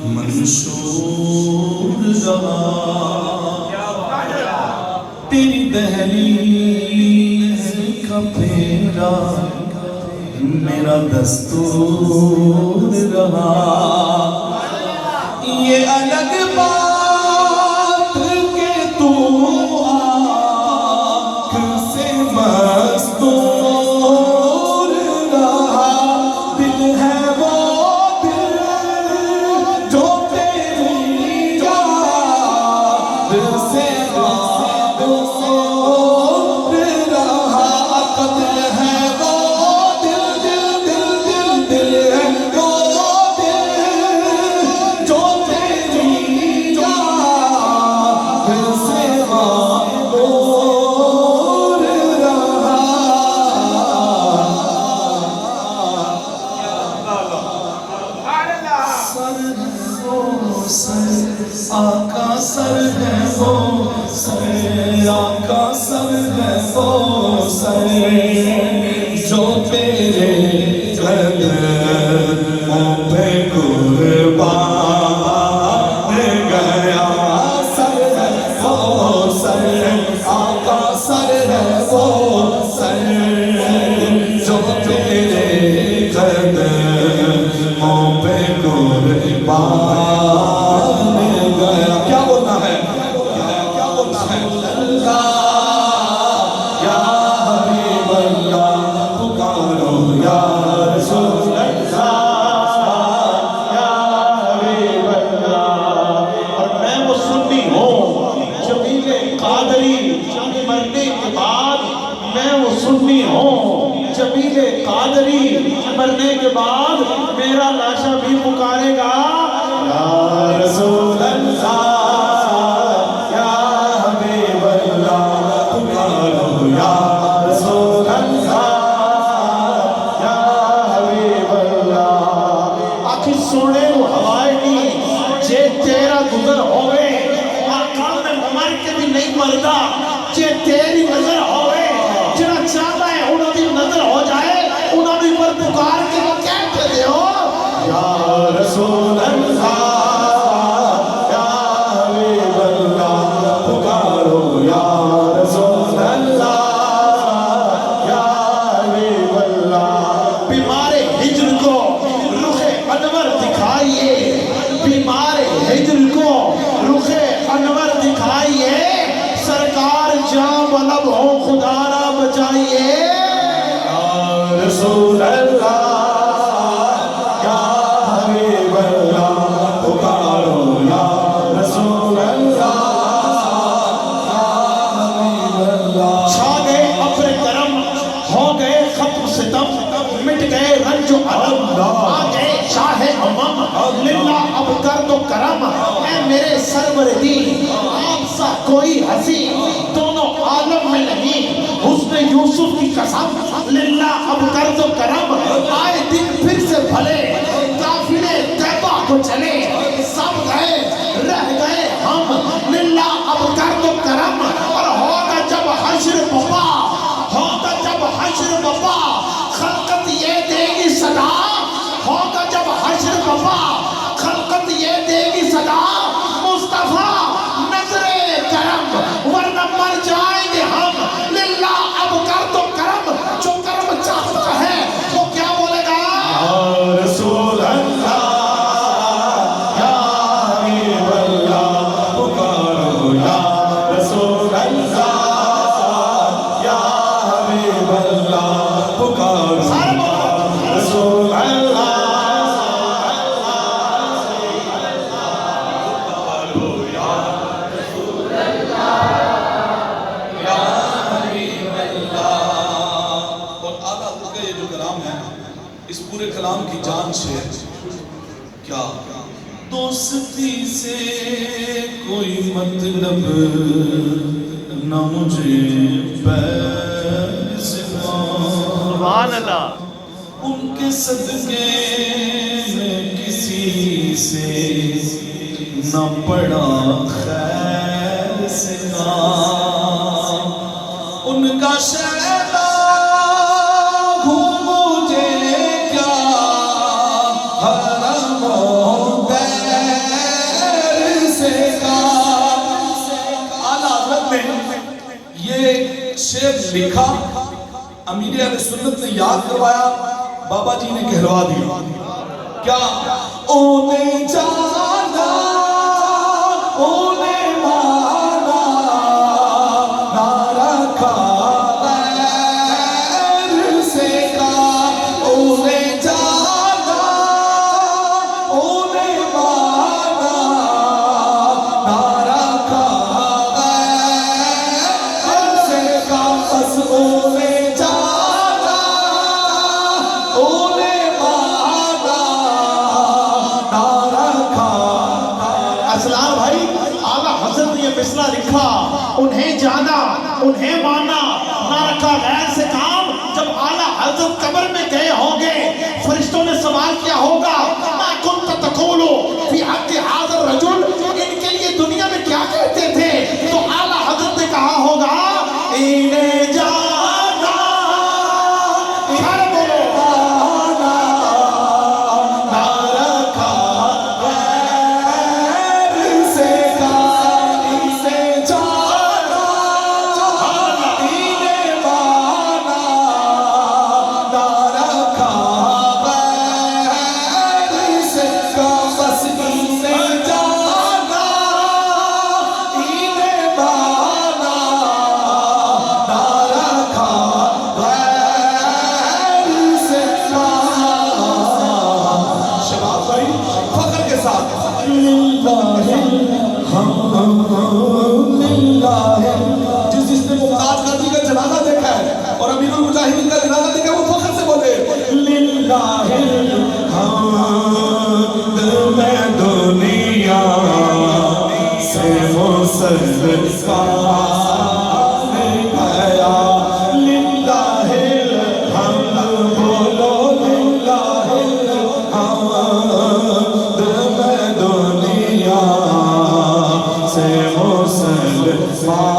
منشور رہا تیری دہلیز کا پھیرا میرا دستور رہا یہ الگ بات کہ تو آنکھ سے مستور رہا دل ہے وہ آقا سر ہے وہ سر آقا سر ہے وہ سر جو تیرے قدموں پہ قربان گیا سر ہے وہ سر آقا سر ہے وہ سر جو تیرے قدموں پہ قربان سنی ہوں جمیل قادری مرنے کے بعد میرا لاشا بھی پکارے گا یا رسول اللہ یا حبیب اللہ پکارو یا رسول اللہ یا حبیب اللہ آخی سوڑے وہ ہوائے نہیں جے تیرا گزر ہوئے آقا میں مر کے بھی نہیں مردہ جے تیری نظر ہوئے جنہاں چاہتا ہے انہوں نے نظر ہو جائے انہوں نے پر پکار کے وہ کہتے دے ہو یا رسول اللہ یا حبیب اللہ پکارو یا رسول اللہ یا حبیب اللہ بیمار ہجر کو رخ انور دکھائیے بیمار ہجر کو رخ انور دکھائیے سرکار جام لب ہو خدا را بچائیے یا رسول اللہ یا حبیب اللہ پکارو یا رسول اللہ یا حبیب اللہ چھا گئے ابر کرم ہو گئے ختم ستم مٹ گئے رنج و علم آ گئے شاہ امم للہ اب کر دو کرم اے میرے سرور دین آپ سا کوئی ہنسی دونوں عالم میں نہیں حسن یوسف کی قسم للہ اب کر دو کرم آئے دن پھر سے بھلے کافلے طیبہ کو چلے سب گئے رہ گئے ہم للہ اب کر دو کرم اور ہوگا جب حشر بپا ہوگا جب حشر بپا خلقت یہ دے گی صدا ہوگا جب حشر بپا خلقت یہ دے گی صدا مصطفیٰ نظر کرم ورنہ مر جائیں گے ہم للہ اب کر دو کرم جو کرم چاہتا ہے وہ کیا بولے گا یا رسول اللہ یا حبیب اللہ پکارو یا رسول اللہ یا حبیب اللہ پکارو رسول اللہ اس پورے کلام کی جان سے کیا دوستی سے کوئی مطلب نہ مجھے سبحان اللہ ان کے صدقے میں کسی سے نہ پڑا خیر سے کام ان کا شہدہ ہوں مجھے کیا حرم شعر لکھا، امیر اہل سنت نے یاد کروایا، بابا جی نے کہلوا دیا کیا؟ اونے جانا اونے مانا نہ رکھا غیر سے کا، اونے جانا اونے مانا نہ رکھا غیر سے کا، بس اونے جانا اونے مانا نہ رکھا۔ اسلام بھائی اعلیٰ حضرت نے یہ مصرع لکھا، انہیں جانا انہیں مانا نہ رکھا غیر سے کام۔ جب اعلیٰ حضرت قبر میں گئے ہوں گے، فرشتوں نے سوال کیا ہوگا، ما کنت تقول فی حق ھذا الرجل، ان کے لیے دنیا میں کیا کہتے تھے؟ تو اعلیٰ حضرت نے کہا ہوگا انہیں جانا، سارے بولو، نہ رکھا غیر سے کا، اسے جانا انہیں مانا نہ رکھا غیر سے کا، بس اسے جانا انہیں مانا نہ رکھا غیر سے کا۔ شباب بھائی فخر کے ساتھ جس نے ممتاز قادری کا جنازہ دیکھا ہے اور امیر المجاہدین کا جنازہ دیکھا ہے، وہ فخر سے بولے للہ الحمد، میں دنیا سے مسلمان گیا، للہ الحمد، بولو للہ الحمد، میں دنیا سے مسلمان